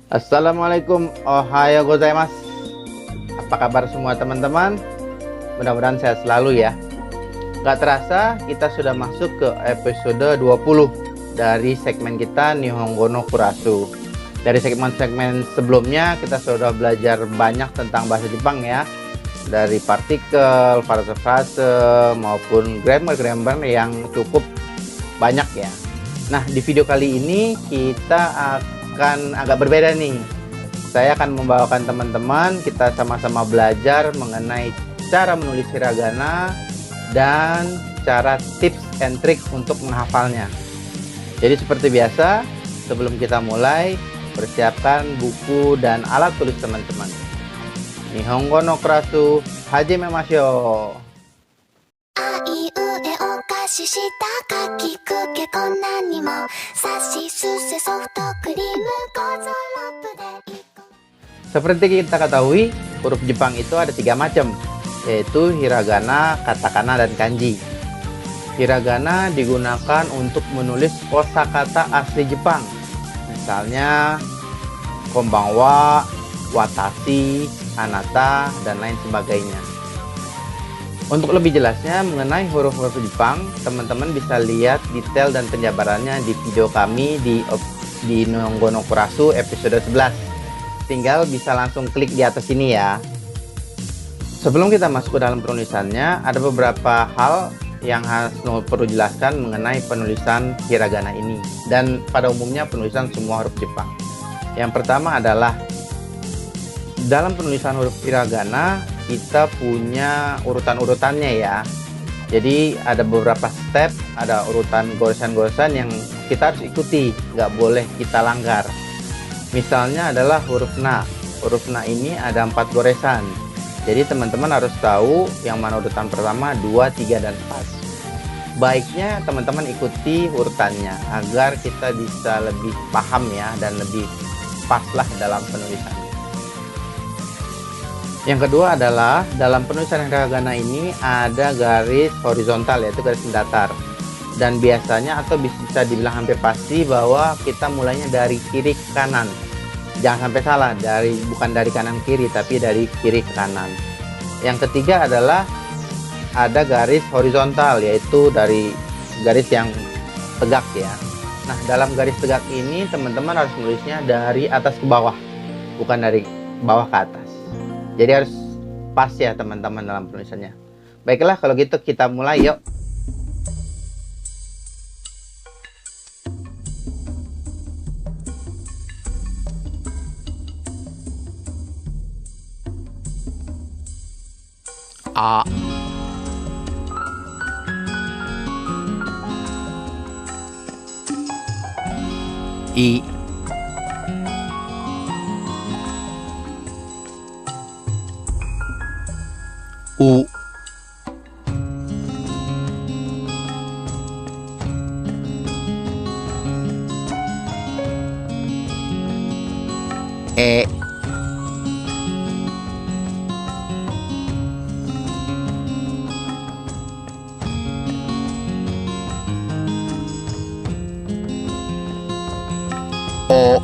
Assalamualaikum, ohayo gozaimasu. Apa kabar semua teman-teman? Mudah-mudahan sehat selalu ya. Gak terasa kita sudah masuk ke episode 20 dari segmen kita Nihongo no Kurasu. Dari segmen-segmen sebelumnya kita sudah belajar banyak tentang bahasa Jepang ya. Dari partikel, frase-frase maupun grammar-grammar yang cukup banyak ya. Nah, di video kali ini kita akan agak berbeda nih. Saya akan membawakan teman-teman kita sama-sama belajar mengenai cara menulis hiragana dan cara tips and trick untuk menghafalnya. Jadi seperti biasa, sebelum kita mulai, persiapkan buku dan alat tulis teman-teman. Nihongo no Kurasu, hajimemashou. 下かきくけこんなにもさしすせソフトクリームゴゾロップで Seperti kita ketahui, huruf Jepang itu ada 3 macam, yaitu hiragana, katakana, dan kanji. Hiragana digunakan untuk menulis kosakata asli Jepang, misalnya konbanwa, watashi, anata, dan lain sebagainya. Untuk lebih jelasnya mengenai huruf-huruf Jepang, teman-teman bisa lihat detail dan penjabarannya di video kami di Nihongo no Kurasu episode 11. Tinggal bisa langsung klik di atas ini ya. Sebelum kita masuk ke dalam penulisannya, ada beberapa hal yang harus perlu jelaskan mengenai penulisan hiragana ini dan pada umumnya penulisan semua huruf Jepang. Yang pertama adalah dalam penulisan huruf hiragana kita punya urutan-urutannya ya. Jadi ada beberapa step, ada urutan goresan-goresan yang kita harus ikuti, nggak boleh kita langgar. Misalnya adalah huruf na. Huruf na ini ada 4 goresan. Jadi teman-teman harus tahu yang mana urutan pertama, 2, 3, dan 4. Baiknya teman-teman ikuti urutannya agar kita bisa lebih paham ya dan lebih pas lah dalam penulisan. Yang kedua adalah dalam penulisan hiragana ini ada garis horizontal, yaitu garis mendatar. Dan biasanya atau bisa dibilang hampir pasti bahwa kita mulainya dari kiri ke kanan. Jangan sampai salah, bukan dari kanan kiri tapi dari kiri ke kanan. Yang ketiga adalah ada garis horizontal, yaitu dari garis yang tegak ya. Nah, dalam garis tegak ini teman-teman harus menulisnya dari atas ke bawah, bukan dari bawah ke atas. Jadi harus pas ya teman-teman dalam penulisannya. Baiklah kalau gitu kita mulai yuk. A, I, U, E, O,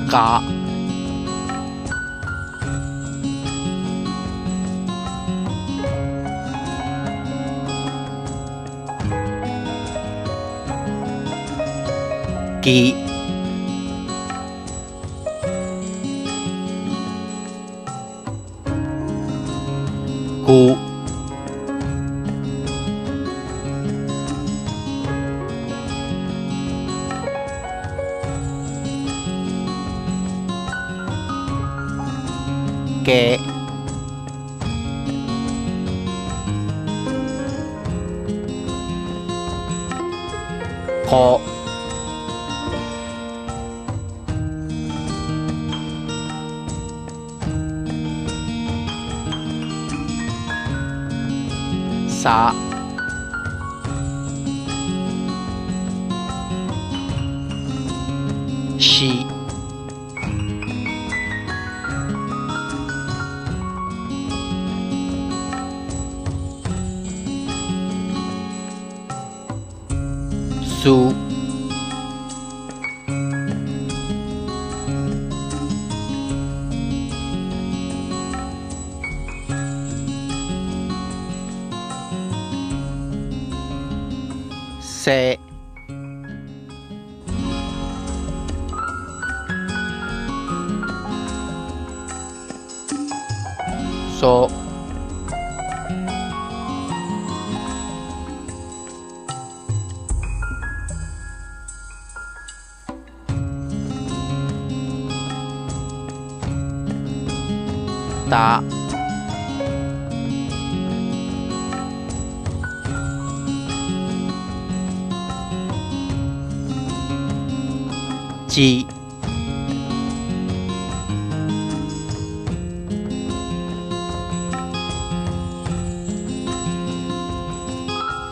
K, Ki, Ku, Ke, Ko, Sa, Shi, su, se, so, ta, ci,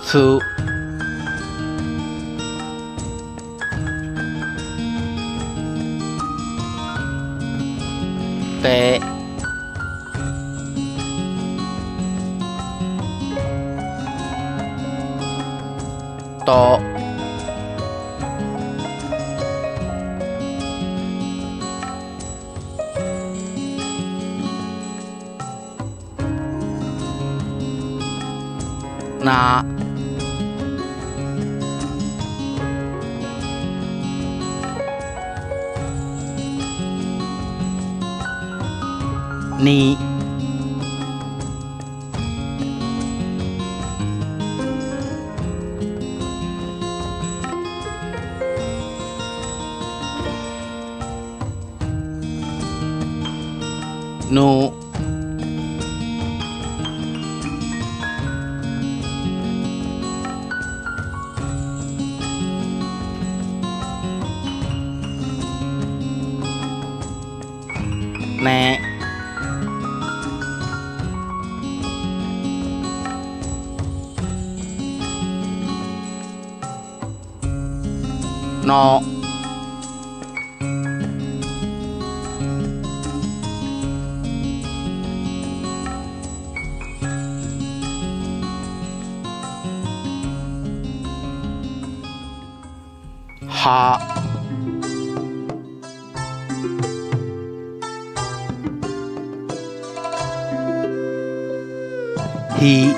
su, te, to, na, ni, nu, ne, no, ha, hi,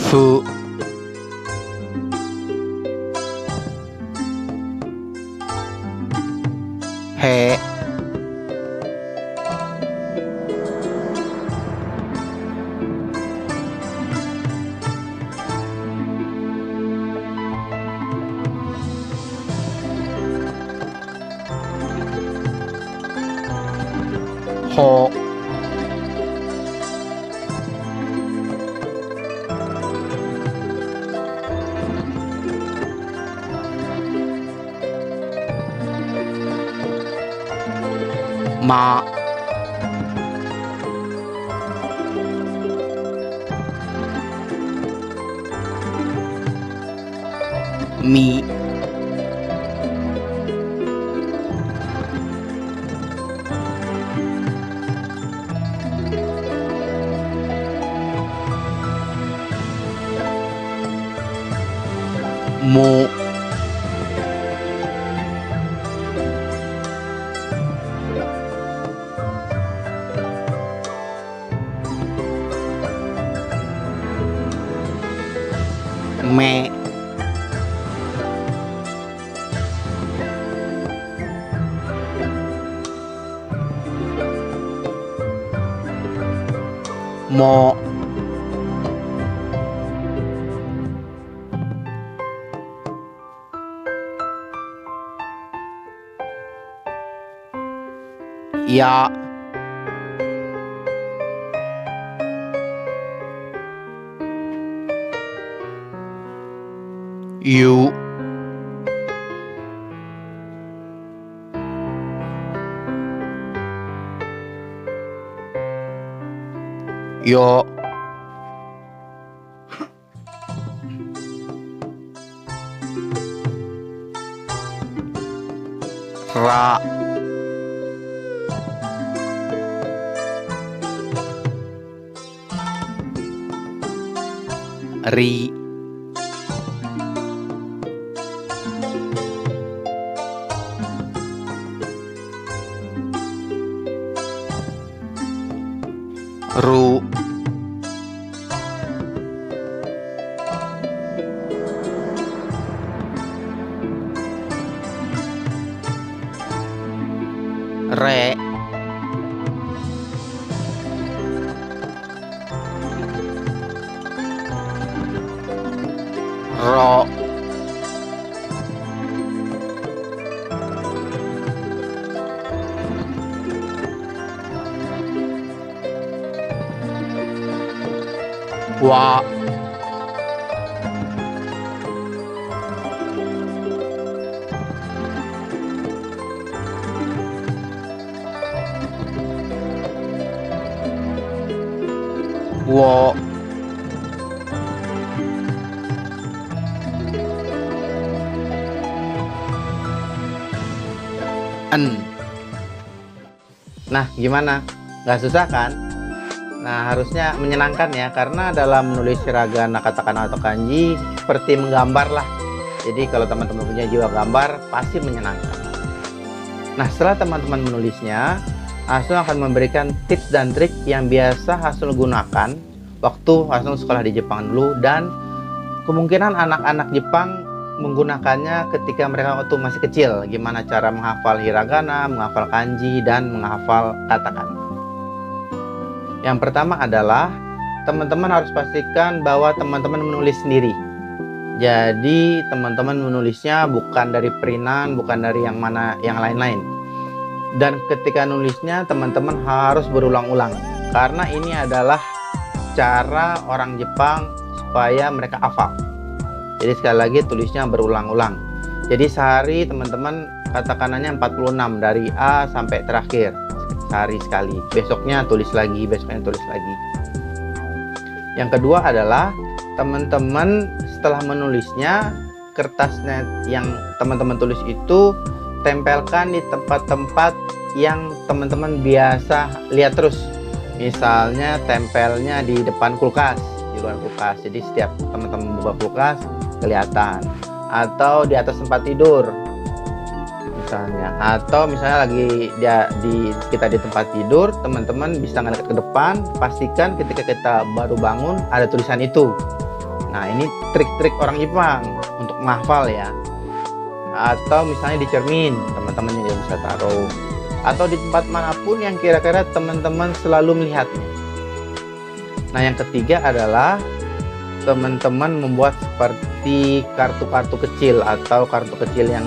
fu, he, ho, ma, mi, mo, me, mo, ya, yu, yo, ra, ri, ru, re, ro, wa, wo, en. Nah, gimana? Nggak susah kan? Nah, harusnya menyenangkan ya, karena dalam menulis hiragana, katakana atau kanji seperti menggambar lah. Jadi kalau teman-teman punya jiwa gambar, pasti menyenangkan. Nah, setelah teman-teman menulisnya, Hasnul akan memberikan tips dan trik yang biasa Hasnul gunakan waktu Hasnul sekolah di Jepang dulu, dan kemungkinan anak-anak Jepang menggunakannya ketika mereka waktu masih kecil. Gimana cara menghafal hiragana, menghafal kanji, dan menghafal katakana. Yang pertama adalah teman-teman harus pastikan bahwa teman-teman menulis sendiri. Jadi teman-teman menulisnya bukan dari printan, bukan dari yang lain-lain. Dan ketika nulisnya teman-teman harus berulang-ulang, karena ini adalah cara orang Jepang supaya mereka hafal. Jadi sekali lagi tulisnya berulang-ulang. Jadi sehari teman-teman katakanannya 46 dari A sampai terakhir. Sehari sekali, besoknya tulis lagi, besoknya tulis lagi. Yang kedua adalah teman-teman setelah menulisnya, kertasnya yang teman-teman tulis itu tempelkan di tempat-tempat yang teman-teman biasa lihat terus. Misalnya tempelnya di depan kulkas, di luar kulkas, jadi setiap teman-teman buka kulkas kelihatan, atau di atas tempat tidur misalnya, atau misalnya lagi kita di tempat tidur, teman-teman bisa ngeliat ke depan, pastikan ketika kita baru bangun ada tulisan itu. Nah, ini trik-trik orang Jepang untuk menghafal ya. Atau misalnya di cermin, teman-teman juga bisa taruh, atau di tempat manapun yang kira-kira teman-teman selalu melihatnya. Nah, yang ketiga adalah teman-teman membuat seperti kartu-kartu kecil atau kartu kecil yang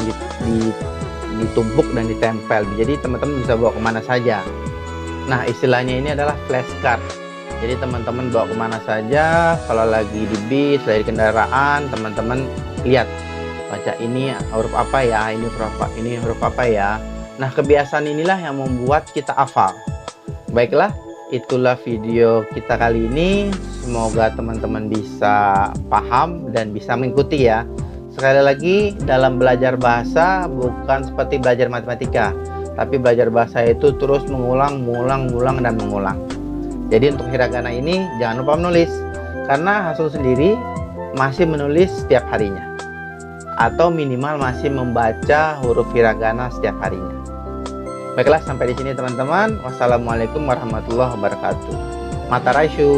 ditumpuk dan ditempel. Jadi teman-teman bisa bawa kemana saja. Nah, istilahnya ini adalah flashcard. Jadi teman-teman bawa kemana saja. Kalau lagi di bis, lagi di kendaraan, teman-teman lihat, baca ini huruf apa ya, ini huruf apa ya. Nah, kebiasaan inilah yang membuat kita hafal. Baiklah, itulah video kita kali ini. Semoga teman-teman bisa paham dan bisa mengikuti ya. Sekali lagi, dalam belajar bahasa bukan seperti belajar matematika, tapi belajar bahasa itu terus mengulang, dan mengulang. Jadi untuk hiragana ini jangan lupa menulis, karena Hasnul sendiri masih menulis setiap harinya, atau minimal masih membaca huruf hiragana setiap harinya. Baiklah, sampai di sini teman-teman. Wassalamualaikum warahmatullahi wabarakatuh. Mataraishu.